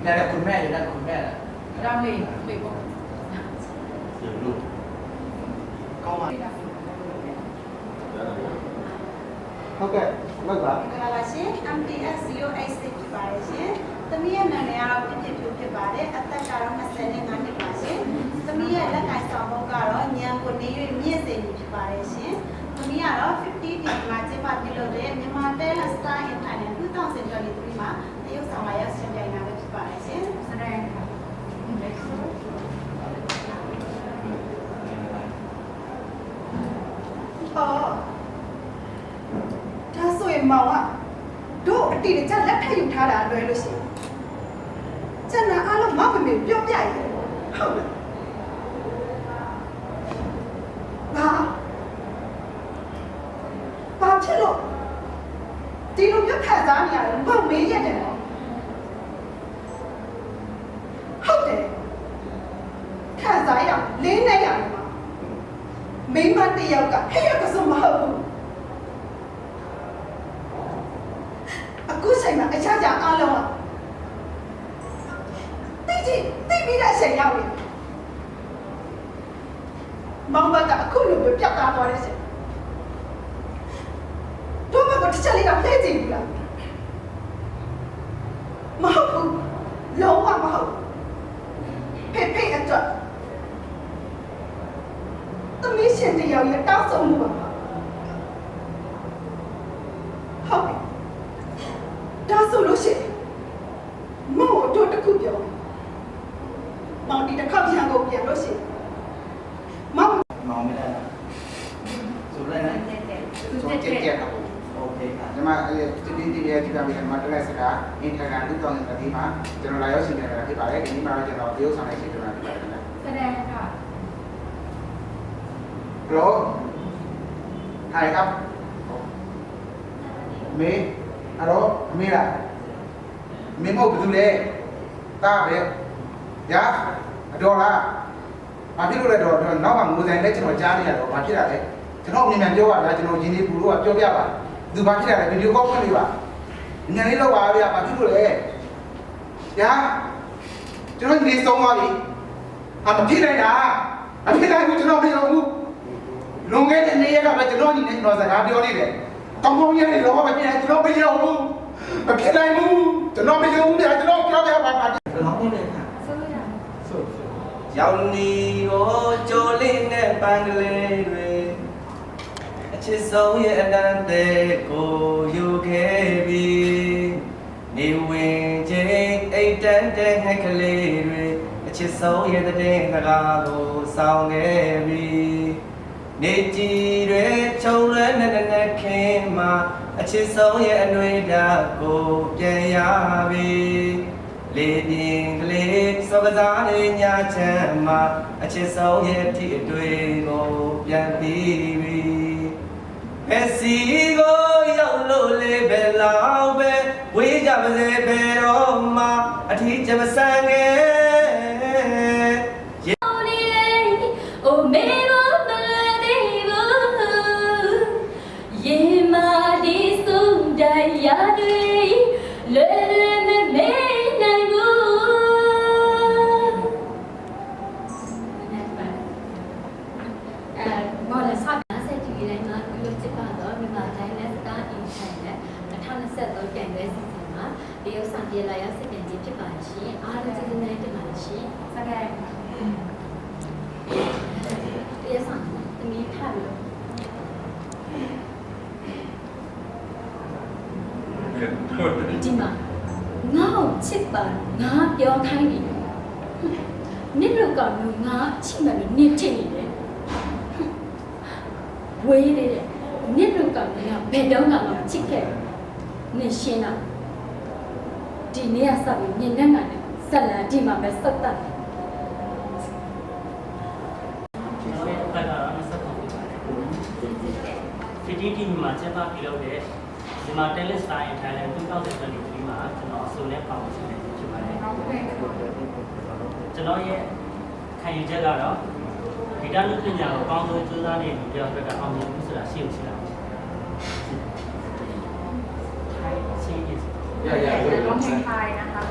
นั่นแหละคุณแม่อยู่นั่นคุณแม่น่ะเราไม่บอกเดี๋ยวลูกเข้ามาဟုတ်ကဲ့လောက်ပါမင်္ဂလာပါရှင် MTS 086ဖြစ်ပါတယ်ရှင်သမီးရဲ့နာမည်ကတော့ပြည့်ပြည့်ဖြိုးဖြစ်ပါတယ်အသက်ကတော့25နှစ်ပါရှင်သမီးရဲ့လက်ကိုင်ဆောင်မှုကတော့ညံကိုနေ၍မြင့်စေပြီဖြစ်ပါတယ်ရှင်သမီးကတော့50ဒီမှာကျင်းပပြုလုပ်တဲ့မြန်မာတဲလစတာအင်တာနက်2023မှာတရုတ်ဆောင်လာရောက်ရှင်ပြိုင်တာပဲဖြစ်ပါတယ်ရှင်စတဲ့ဒါဆိုရင်မောင်ကတို့အတီးတကြလက်ထပ်ယူထားတာလွယ်လို့ရှိရင်ကျန်တာအားလုံးမောက်မမေပြောပြရည်ဟုတ်လားဘာဖြစ်လို့ဒီလိုမျိုးခံစားနေရတယ်ဘာမေးရတယ်ဟုတ်တယ်ခံစားရလင်းနေရတယ်မှာမိမတယောက်ကဟဲ့ရကစမဟုတ်ဘူးအခုချိန်မှာအချာချာအားလုံးကတိပြီးတဲ့အချိန်ရောက်ပြီမောင်ဘကအခုလိုမျိုးပြတ်သားသွားတဲ့ချိန်တို့ဘကတစ်ချက်လေးတော့လှည့်ကြည့်ဘူးလားမဟုတ်ဘူးလုံးဝမဟုတ်ဖေအတွက်သမီးရှင်တယောက်ရဲ့တောင်းဆိုမှုပါဟုတ်ပြီဒါဆိုလို့ရှိရင်မောင်တို့တခုပြောမောင်ဒီတစ်ခါပြန်ကိုပြန်လို့ရှိရင်မောင်ไม่ได้สุดเลยนะสุดเจ็บครับผมโอเคครับจะมาจุดนี้ที่เรียนที่เรามีกันมาตั้งแต่สัปดาห์อินทางการทุกตอนในที่มาจะเราไล่เอาสิ่งต่างๆที่ไปได้ทีนี้มาจะเราเลี้ยวสายสิ่งต่างๆที่ไปนะแสดงค่ะฮัลโหลใครครับเมย์ฮัลโหลเมย์ล่ะเมย์โม่ไปดูเลยตาไปยะดอล่ะဘာဖြစ်လို့လဲတော့နောက်ကငိုဆိုင်နဲ့ကျွန်တော်ကြားနေရတော့ဘာဖြစ်တာလဲကျွန်တော်အမြင်မြန်ပြောပါဗျာကျွန်တော်ရင်းနေဘူးလို့ကပြောပြပါသူဘာဖြစ်တာလဲဗီဒီယိုကောဖွင့်လေးပါညနေလောက်ပါဗျာဘာဖြစ်လို့လဲညာကျွန်တော်နေဆုံးသွားပြီမဖြစ်နိုင်တာမဖြစ်နိုင်ဘူးကျွန်တော်မယုံဘူးလွန်ခဲ့တဲ့နေ့ရက်ကပဲကျွန်တော်ညီနဲ့ကျွန်တော်စကားပြောနေတယ်ကောင်းကောင်းရဲနေတော့မဖြစ်နိုင်ကျွန်တော်မယုံဘူးမဖြစ်နိုင်ဘူးကျွန်တော်မယုံဘူးဗျာကျွန်တော်ပြောပြပါကျွန်တော်နေတယ်ค่ะဆိုရောင်နီကိုကြိုးလေးနဲ့ပန်းကလေးတွေအချစ်ဆုံးရဲ့အတန်းတဲ့ကိုယူခဲ့ပြီးနေဝင်ချင်းအိတ်တန်းတဲ့ငှက်ကလေးတွေအချစ်ဆုံးရဲ့တဲ့ငကားကိုဆောင်ခဲ့ပြီးနေကြည်တွေခြုံလွဲနဲ့ခင်မှာအချစ်ဆုံးရဲ့အနှွေးဓာတ်ကိုပြန်ရပြီးလေပြင်းကလေးစောကစားနေညချမ်းမှာအချစ်ဆုံးရဲ့ထိအတွေ့ကိုပြန်ပြီးပြီဘယ်စီကိုရောက်လို့လေဘယ်လောက်ပဲဝေးကြပါစေဘယ်တော့မှအထီးချမဆန်ခဲ့အိုမေမမလေးဘူးရေမာဒီစုံတရားတွေလွယ်လွယ်မမေးတရုတ်ဆောင်ပြေလာရစစ်တင်ကြီးဖြစ်ပါရှင်အားလုံးကျေးဇူးတင်ပါတယ်ရှင်စကားတရုတ်ဆောင်တမီးထပ်လို့ဒီမှာငါ့ကိုချစ်ပါငါပြောခိုင်းနေတယ်နင့်တို့ကမျိုးငါချစ်မှလို့နင့်ထင်နေတယ်ဝေးတယ်နင့်တို့ကမျိုးဘယ်တော့မှမချစ်ခဲ့နင့်ရှင်းတော့ဒီနေ့ကစပြီးမြင်တဲ့နိုင်ဇက်လန်ဒီမှာပဲစက်တက်ကျွန်တော်ရဲ့အသက်ကတော့20ခုဖြစ်ပါတယ်။ CTT မှာကျင်းပပြုလုပ်တဲ့မြန်မာ Talent Star in Thailand 2023မှာကျွန်တော်အဆိုနဲ့ပါဝင်နေဖြစ်ပါတယ်။ကျွန်တော်ရဲ့ခံယူချက်ကတော့ဂီတလူပညာကိုအကောင်းဆုံးကြိုးစားနေပြီးတော့အတွက်အောင်မြင်မှုဆိုတာရှိအောင်ရှိတာ။ထိုင်ချင်းရร้องเพลงไทยนะคะ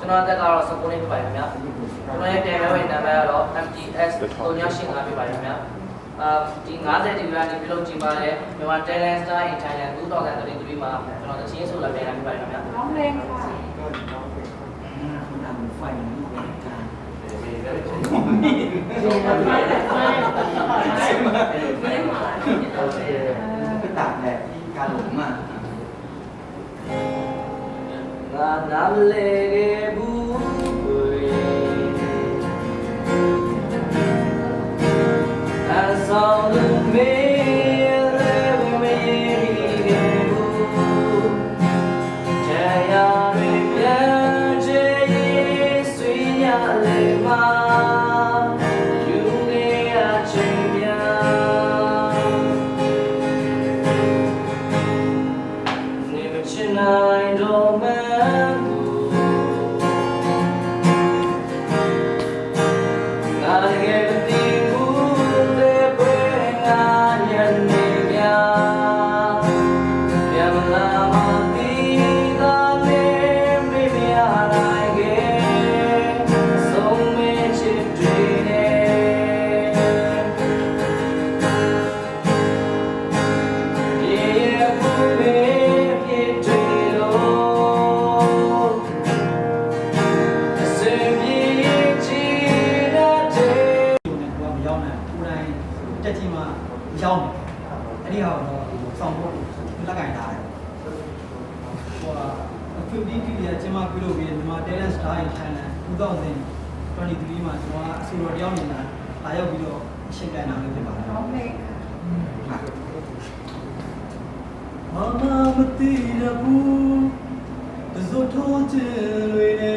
ကျွန်တော်တက်ကတော့19နှစ်ဖြစ်ပါတယ်ခင်ဗျာကျွန်တော်ရဲ့တယ်မဲဝင်နံပါတ်ကတော့ MTS 385ဖြစ်ပါတယ်ခင်ဗျာဒီ50ဒီဂရမ်ဒီပြုလုပ်ကြည့်ပါလေမြန်မာ Talent Star in Thailand 2023မှာကျွန်တော်တချင်းဆိုလာပြန်လာဖြစ်ပါတယ်ခင်ဗျာဟုတ်ကဲ့ပါไฟนี่เป็นการก็ตัดแหละการหลงอ่ะงาน้ำเลบูบุยอาสองลุเมเรบุเมเรบูใจยาเรียนเจสวยยาเลมาอยู่ในอาเชียนี่เป็นเช่นไรโดแมกูงานเก็บตีกูเต็มเป็นงานยันเนียยังลามาตีตาเล่ไม่มีอะไรเก็บส่งไม่ชิดดีเน่ยังกูไม่ผิดดีโลสิ่งที่จีน่าเจ မရောက်နိုင်ကိုယ်တိုင်တက်ကြီးမှရောက်နေအဲ့ဒီဟာတော့စောင့်ဖို့လက်ကင်ထားတယ်ဟို50ပြည်ရကျမပြုလုပ်ပြီးမြန်မာ Talent Star in Thailand 2023မှာကျွန်တော်ကအဆိုတော်တယောက်နေတာလာရောက်ပြီးတော့ရှင်းပြနေတာမျိုးဖြစ်ပါတယ်ဟုတ်ကဲ့ဘာမှမသိရဘူးသဇုတ်ထိုးချင်လွေနေ